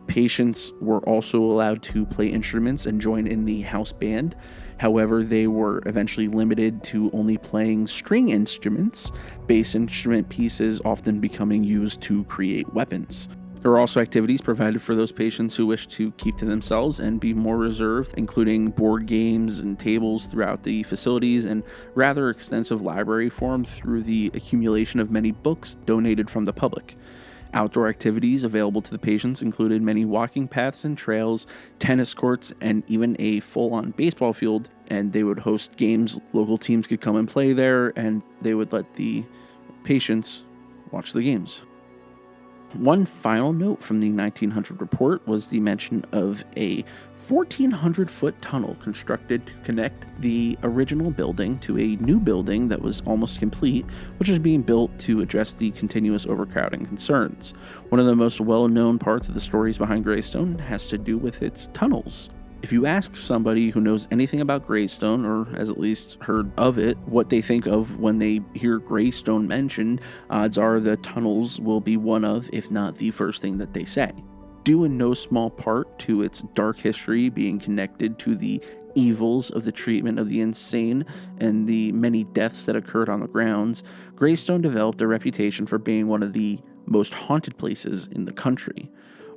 Patients were also allowed to play instruments and join in the house band. However, they were eventually limited to only playing string instruments, bass instrument pieces often becoming used to create weapons. There were also activities provided for those patients who wished to keep to themselves and be more reserved, including board games and tables throughout the facilities and rather extensive library formed through the accumulation of many books donated from the public. Outdoor activities available to the patients included many walking paths and trails, tennis courts, and even a full-on baseball field, and they would host games. Local teams could come and play there, and they would let the patients watch the games. One final note from the 1900 report was the mention of a 1,400-foot tunnel constructed to connect the original building to a new building that was almost complete, which was being built to address the continuous overcrowding concerns. One of the most well-known parts of the stories behind Greystone has to do with its tunnels. If you ask somebody who knows anything about Greystone, or has at least heard of it, what they think of when they hear Greystone mentioned, odds are the tunnels will be one of, if not the first thing that they say. Due in no small part to its dark history being connected to the evils of the treatment of the insane and the many deaths that occurred on the grounds, Greystone developed a reputation for being one of the most haunted places in the country.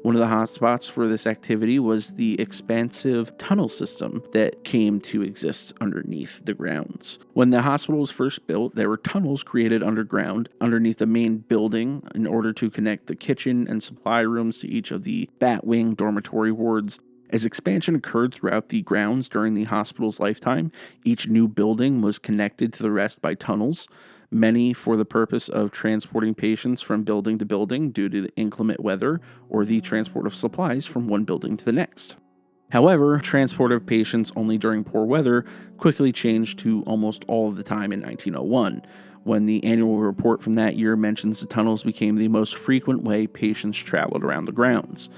One of the hotspots for this activity was the expansive tunnel system that came to exist underneath the grounds. When the hospital was first built, there were tunnels created underground underneath the main building in order to connect the kitchen and supply rooms to each of the Batwing dormitory wards. As expansion occurred throughout the grounds during the hospital's lifetime, each new building was connected to the rest by tunnels, many for the purpose of transporting patients from building to building due to the inclement weather or the transport of supplies from one building to the next. However, transport of patients only during poor weather quickly changed to almost all of the time in 1901, when the annual report from that year mentions the tunnels became the most frequent way patients traveled around the grounds.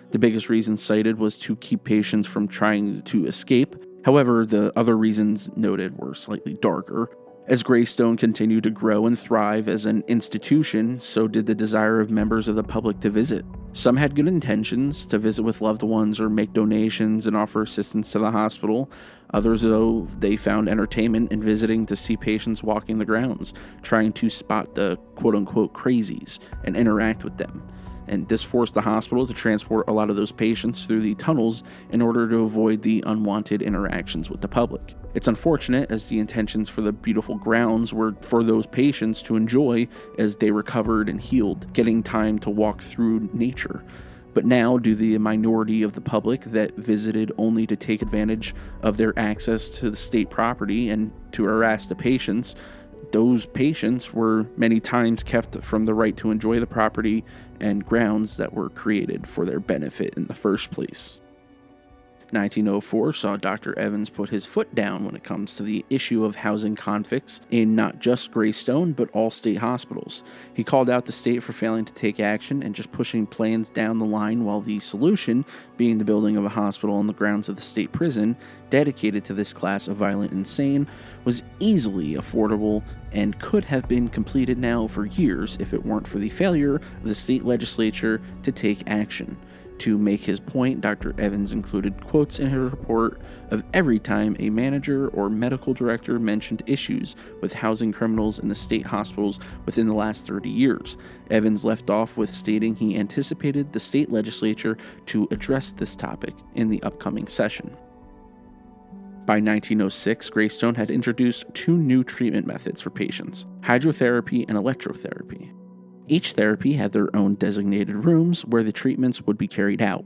The biggest reason cited was to keep patients from trying to escape. However, the other reasons noted were slightly darker. As Greystone continued to grow and thrive as an institution, so did the desire of members of the public to visit. Some had good intentions to visit with loved ones or make donations and offer assistance to the hospital. Others, though, they found entertainment in visiting to see patients walking the grounds, trying to spot the quote-unquote crazies and interact with them. And this forced the hospital to transport a lot of those patients through the tunnels in order to avoid the unwanted interactions with the public. It's unfortunate, as the intentions for the beautiful grounds were for those patients to enjoy as they recovered and healed, getting time to walk through nature. But now, due to the minority of the public that visited only to take advantage of their access to the state property and to harass the patients, those patients were many times kept from the right to enjoy the property and grounds that were created for their benefit in the first place. 1904 saw Dr. Evans put his foot down when it comes to the issue of housing convicts in not just Greystone, but all state hospitals. He called out the state for failing to take action and just pushing plans down the line, while the solution being the building of a hospital on the grounds of the state prison dedicated to this class of violent insane was easily affordable and could have been completed now for years if it weren't for the failure of the state legislature to take action. To make his point, Dr. Evans included quotes in his report of every time a manager or medical director mentioned issues with housing criminals in the state hospitals within the last 30 years. Evans left off with stating he anticipated the state legislature to address this topic in the upcoming session. By 1906, Greystone had introduced two new treatment methods for patients: hydrotherapy and electrotherapy. Each therapy had their own designated rooms where the treatments would be carried out.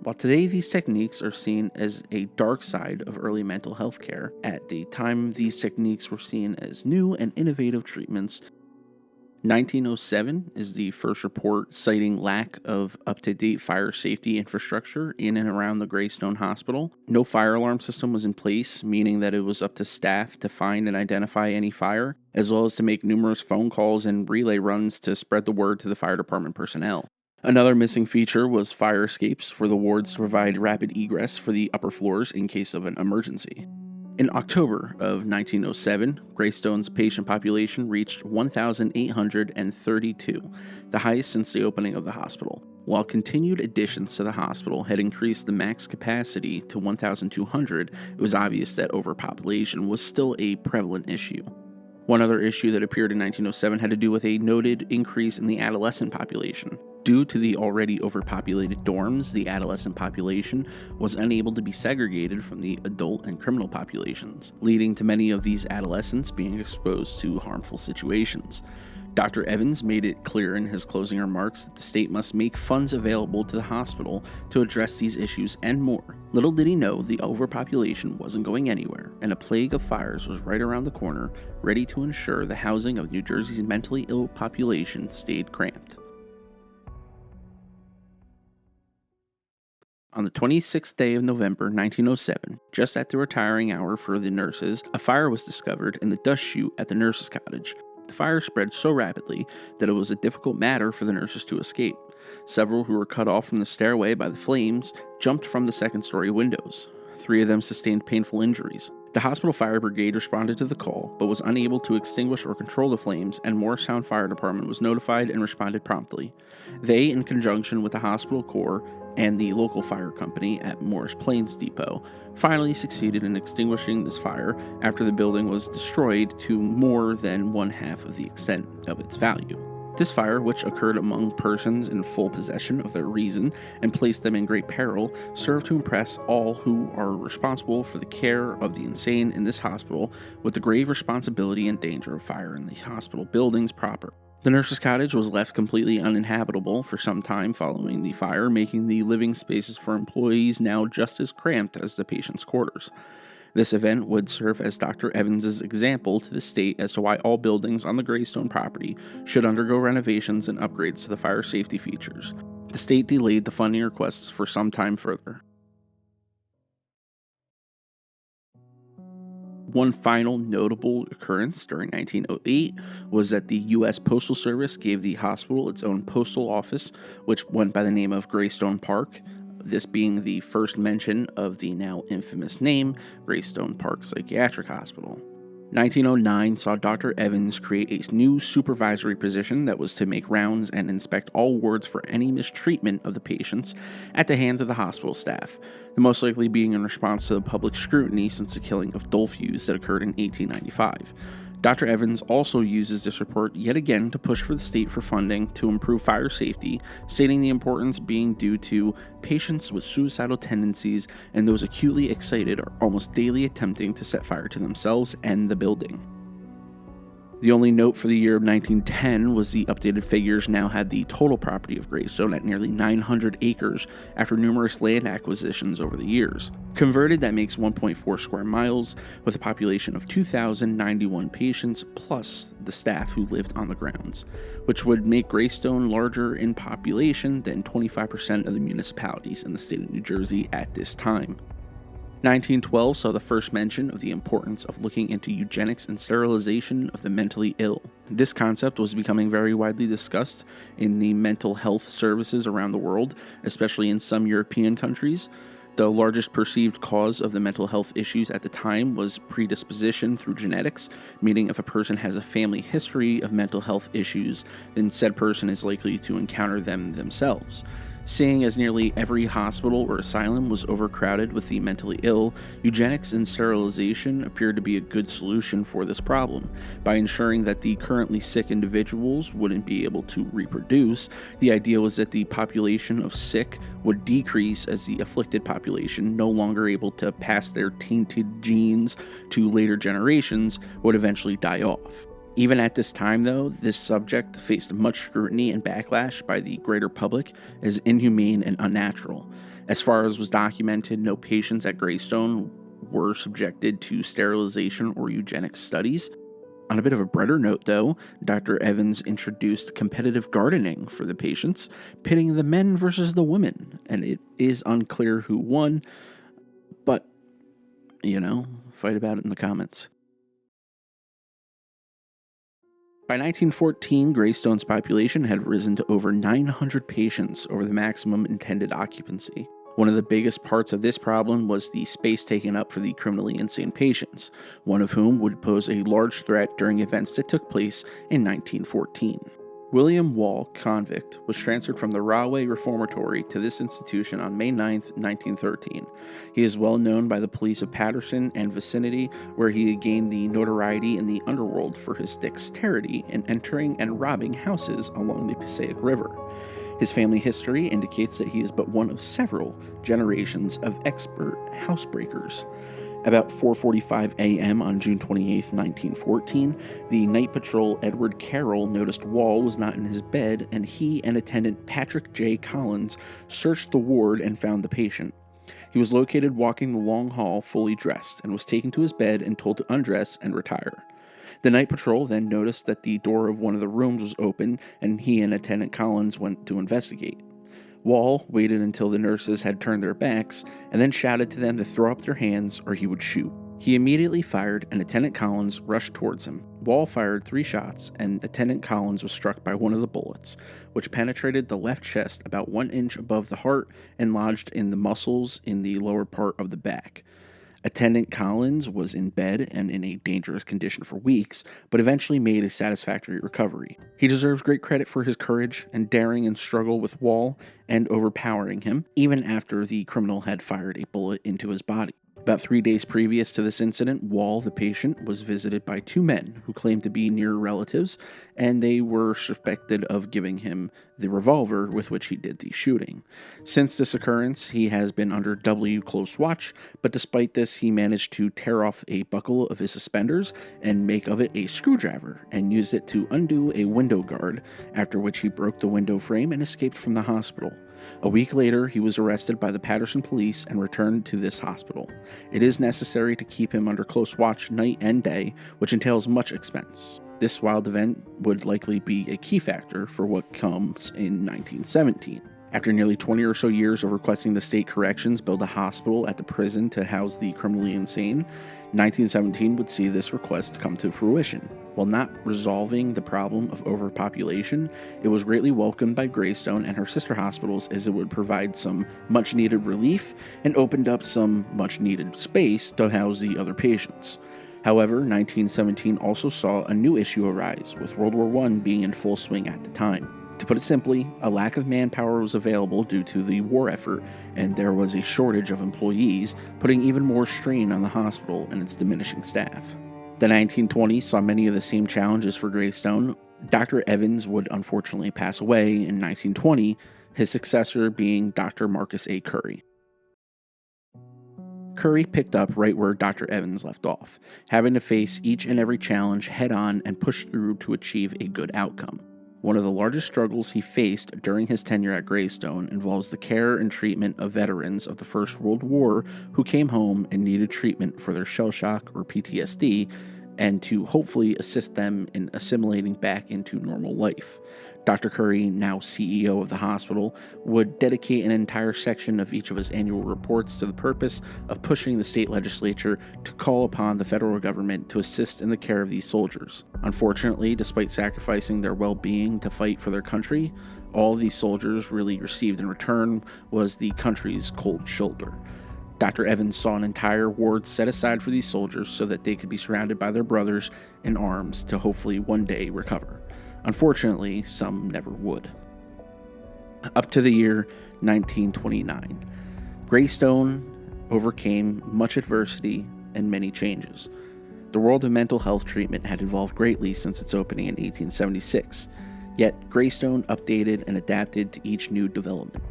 While today these techniques are seen as a dark side of early mental health care, at the time these techniques were seen as new and innovative treatments. 1907 is the first report citing lack of up-to-date fire safety infrastructure in and around the Greystone Hospital. No fire alarm system was in place, meaning that it was up to staff to find and identify any fire, as well as to make numerous phone calls and relay runs to spread the word to the fire department personnel. Another missing feature was fire escapes for the wards to provide rapid egress for the upper floors in case of an emergency. In October of 1907, Greystone's patient population reached 1,832, the highest since the opening of the hospital. While continued additions to the hospital had increased the max capacity to 1,200, it was obvious that overpopulation was still a prevalent issue. One other issue that appeared in 1907 had to do with a noted increase in the adolescent population. Due to the already overpopulated dorms, the adolescent population was unable to be segregated from the adult and criminal populations, leading to many of these adolescents being exposed to harmful situations. Dr. Evans made it clear in his closing remarks that the state must make funds available to the hospital to address these issues and more. Little did he know the overpopulation wasn't going anywhere, and a plague of fires was right around the corner, ready to ensure the housing of New Jersey's mentally ill population stayed cramped. On the 26th day of November 1907, just at the retiring hour for the nurses, a fire was discovered in the dust chute at the nurses' cottage. The fire spread so rapidly that it was a difficult matter for the nurses to escape. Several who were cut off from the stairway by the flames jumped from the second-story windows. 3 of them sustained painful injuries. The hospital fire brigade responded to the call, but was unable to extinguish or control the flames, and Morristown Fire Department was notified and responded promptly. They, in conjunction with the hospital corps and the local fire company at Morris Plains Depot, finally succeeded in extinguishing this fire after the building was destroyed to more than 1/2 of the extent of its value. This fire, which occurred among persons in full possession of their reason and placed them in great peril, served to impress all who are responsible for the care of the insane in this hospital with the grave responsibility and danger of fire in the hospital buildings proper. The nurses' cottage was left completely uninhabitable for some time following the fire, making the living spaces for employees now just as cramped as the patients' quarters. This event would serve as Dr. Evans' example to the state as to why all buildings on the Greystone property should undergo renovations and upgrades to the fire safety features. The state delayed the funding requests for some time further. One final notable occurrence during 1908 was that the U.S. Postal Service gave the hospital its own postal office, which went by the name of Greystone Park, this being the first mention of the now infamous name, Greystone Park Psychiatric Hospital. 1909 saw Dr. Evans create a new supervisory position that was to make rounds and inspect all wards for any mistreatment of the patients at the hands of the hospital staff, the most likely being in response to the public scrutiny since the killing of Dolphus that occurred in 1895. Dr. Evans also uses this report yet again to push for the state for funding to improve fire safety, stating the importance being due to patients with suicidal tendencies and those acutely excited or almost daily attempting to set fire to themselves and the building. The only note for the year of 1910 was the updated figures now had the total property of Greystone at nearly 900 acres after numerous land acquisitions over the years. Converted, that makes 1.4 square miles, with a population of 2,091 patients plus the staff who lived on the grounds, which would make Greystone larger in population than 25% of the municipalities in the state of New Jersey at this time. 1912 saw the first mention of the importance of looking into eugenics and sterilization of the mentally ill. This concept was becoming very widely discussed in the mental health services around the world, especially in some European countries. The largest perceived cause of the mental health issues at the time was predisposition through genetics, meaning if a person has a family history of mental health issues, then said person is likely to encounter them themselves. Seeing as nearly every hospital or asylum was overcrowded with the mentally ill, eugenics and sterilization appeared to be a good solution for this problem. By ensuring that the currently sick individuals wouldn't be able to reproduce, the idea was that the population of sick would decrease as the afflicted population, no longer able to pass their tainted genes to later generations, would eventually die off. Even at this time, though, this subject faced much scrutiny and backlash by the greater public as inhumane and unnatural. As far as was documented, no patients at Greystone were subjected to sterilization or eugenics studies. On a bit of a brighter note, though, Dr. Evans introduced competitive gardening for the patients, pitting the men versus the women, and it is unclear who won, but, fight about it in the comments. By 1914, Greystone's population had risen to over 900 patients over the maximum intended occupancy. One of the biggest parts of this problem was the space taken up for the criminally insane patients, one of whom would pose a large threat during events that took place in 1914. William Wall, convict, was transferred from the Rahway Reformatory to this institution on May 9, 1913. He is well known by the police of Paterson and vicinity, where he had gained the notoriety in the underworld for his dexterity in entering and robbing houses along the Passaic River. His family history indicates that he is but one of several generations of expert housebreakers. About 4:45 a.m. on June 28, 1914, the night patrol Edward Carroll noticed Wall was not in his bed, and he and attendant Patrick J. Collins searched the ward and found the patient. He was located walking the long hall fully dressed and was taken to his bed and told to undress and retire. The night patrol then noticed that the door of one of the rooms was open, and he and attendant Collins went to investigate. Wall waited until the nurses had turned their backs and then shouted to them to throw up their hands or he would shoot. He immediately fired, and Attendant Collins rushed towards him. Wall fired 3 shots, and Attendant Collins was struck by one of the bullets, which penetrated the left chest about 1 inch above the heart and lodged in the muscles in the lower part of the back. Attendant Collins was in bed and in a dangerous condition for weeks, but eventually made a satisfactory recovery. He deserves great credit for his courage and daring and struggle with Wall and overpowering him, even after the criminal had fired a bullet into his body. About 3 days previous to this incident, Wall, the patient, was visited by 2 men who claimed to be near relatives, and they were suspected of giving him the revolver with which he did the shooting. Since this occurrence, he has been under close watch, but despite this, he managed to tear off a buckle of his suspenders and make of it a screwdriver, and used it to undo a window guard, after which he broke the window frame and escaped from the hospital. A week later, he was arrested by the Paterson police and returned to this hospital. It is necessary to keep him under close watch night and day, which entails much expense. This wild event would likely be a key factor for what comes in 1917. After nearly 20 or so years of requesting the state corrections build a hospital at the prison to house the criminally insane, 1917 would see this request come to fruition. While not resolving the problem of overpopulation, it was greatly welcomed by Greystone and her sister hospitals, as it would provide some much-needed relief and opened up some much-needed space to house the other patients. However, 1917 also saw a new issue arise, with World War I being in full swing at the time. To put it simply, a lack of manpower was available due to the war effort, and there was a shortage of employees, putting even more strain on the hospital and its diminishing staff. The 1920s saw many of the same challenges for Greystone. Dr. Evans would unfortunately pass away in 1920, his successor being Dr. Marcus A. Curry. Curry picked up right where Dr. Evans left off, having to face each and every challenge head-on and push through to achieve a good outcome. One of the largest struggles he faced during his tenure at Greystone involves the care and treatment of veterans of the First World War who came home and needed treatment for their shell shock or PTSD, and to hopefully assist them in assimilating back into normal life. Dr. Curry, now CEO of the hospital, would dedicate an entire section of each of his annual reports to the purpose of pushing the state legislature to call upon the federal government to assist in the care of these soldiers. Unfortunately, despite sacrificing their well-being to fight for their country, all these soldiers really received in return was the country's cold shoulder. Dr. Evans saw an entire ward set aside for these soldiers so that they could be surrounded by their brothers in arms to hopefully one day recover. Unfortunately, some never would. Up to the year 1929, Greystone overcame much adversity and many changes. The world of mental health treatment had evolved greatly since its opening in 1876, yet Greystone updated and adapted to each new development.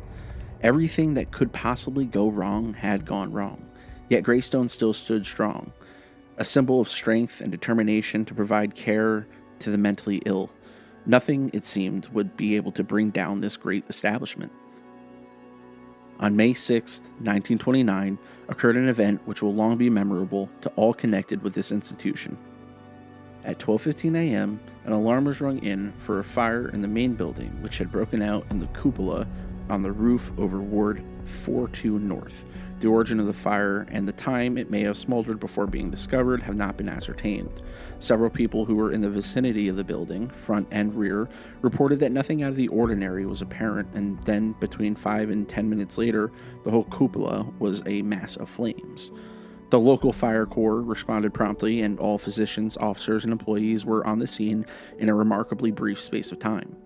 Everything that could possibly go wrong had gone wrong, yet Greystone still stood strong, a symbol of strength and determination to provide care to the mentally ill. Nothing, it seemed, would be able to bring down this great establishment. On May 6, 1929, occurred an event which will long be memorable to all connected with this institution. At 12:15 a.m., an alarm was rung in for a fire in the main building, which had broken out in the cupola on the roof over Ward 42 North. The origin of the fire and the time it may have smoldered before being discovered have not been ascertained. Several people who were in the vicinity of the building, front and rear, reported that nothing out of the ordinary was apparent, and then between 5 and 10 minutes later, the whole cupola was a mass of flames. The local fire corps responded promptly, and all physicians, officers, and employees were on the scene in a remarkably brief space of time.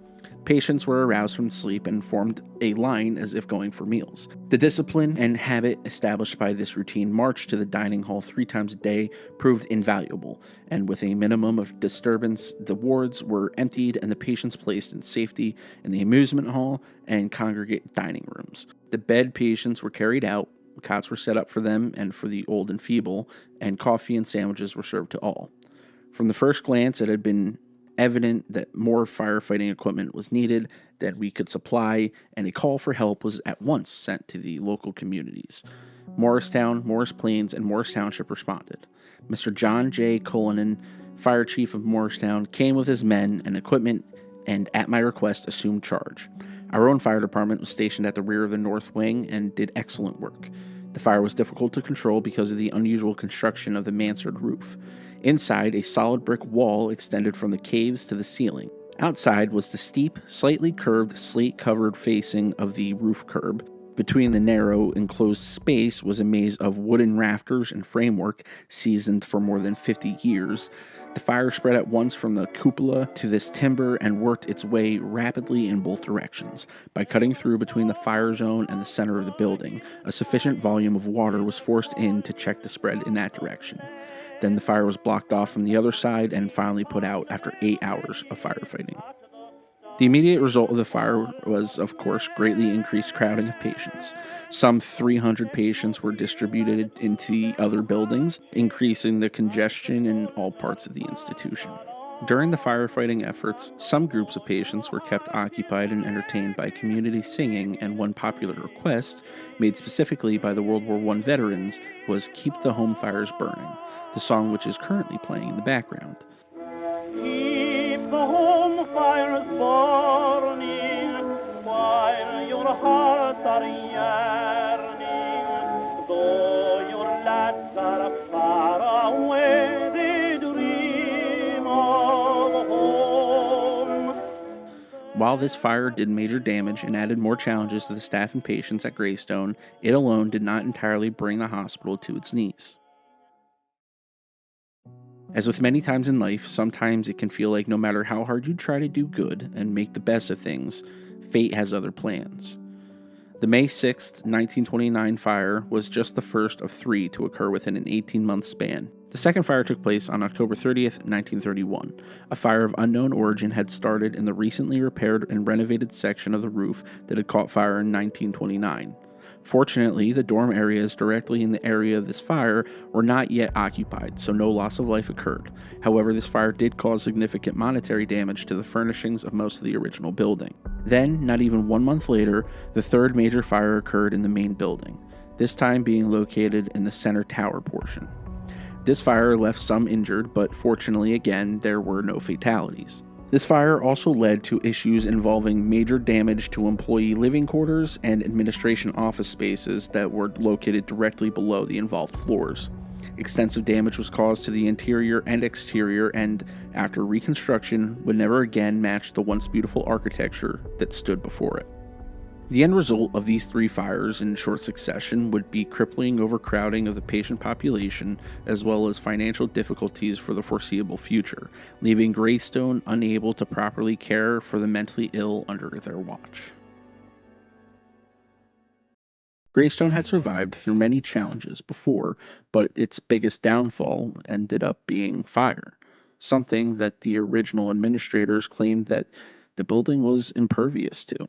Patients were aroused from sleep and formed a line as if going for meals. The discipline and habit established by this routine march to the dining hall 3 times a day proved invaluable, and with a minimum of disturbance, the wards were emptied and the patients placed in safety in the amusement hall and congregate dining rooms. The bed patients were carried out, cots were set up for them and for the old and feeble, and coffee and sandwiches were served to all. From the first glance, it had been evident that more firefighting equipment was needed that we could supply, and a call for help was at once sent to the local communities. Morristown, Morris Plains, and Morris Township responded. Mr. John J. Cullinan, fire chief of Morristown, came with his men and equipment and, at my request, assumed charge. Our own fire department was stationed at the rear of the north wing and did excellent work. The fire was difficult to control because of the unusual construction of the mansard roof. Inside, a solid brick wall extended from the caves to the ceiling. Outside was the steep, slightly curved, slate-covered facing of the roof curb. Between the narrow, enclosed space was a maze of wooden rafters and framework seasoned for more than 50 years. The fire spread at once from the cupola to this timber and worked its way rapidly in both directions. By cutting through between the fire zone and the center of the building, a sufficient volume of water was forced in to check the spread in that direction. Then the fire was blocked off from the other side and finally put out after 8 hours of firefighting. The immediate result of the fire was, of course, greatly increased crowding of patients. Some 300 patients were distributed into the other buildings, increasing the congestion in all parts of the institution. During the firefighting efforts, some groups of patients were kept occupied and entertained by community singing, and one popular request, made specifically by the World War I veterans, was "Keep the Home Fires Burning," the song which is currently playing in the background. Keep the home fires burning while your hearts are yearning. Though your lads are far away, they dream of home. While this fire did major damage and added more challenges to the staff and patients at Greystone, it alone did not entirely bring the hospital to its knees. As with many times in life, sometimes it can feel like no matter how hard you try to do good and make the best of things, fate has other plans. The May 6, 1929 fire was just the first of 3 to occur within an 18-month span. The second fire took place on October 30th, 1931. A fire of unknown origin had started in the recently repaired and renovated section of the roof that had caught fire in 1929. Fortunately, the dorm areas directly in the area of this fire were not yet occupied, so no loss of life occurred. However, this fire did cause significant monetary damage to the furnishings of most of the original building. Then, not even 1 month later, the third major fire occurred in the main building, this time being located in the center tower portion. This fire left some injured, but fortunately again, there were no fatalities. This fire also led to issues involving major damage to employee living quarters and administration office spaces that were located directly below the involved floors. Extensive damage was caused to the interior and exterior, and, after reconstruction, would never again match the once beautiful architecture that stood before it. The end result of these 3 fires in short succession would be crippling overcrowding of the patient population, as well as financial difficulties for the foreseeable future, leaving Greystone unable to properly care for the mentally ill under their watch. Greystone had survived through many challenges before, but its biggest downfall ended up being fire, something that the original administrators claimed that the building was impervious to.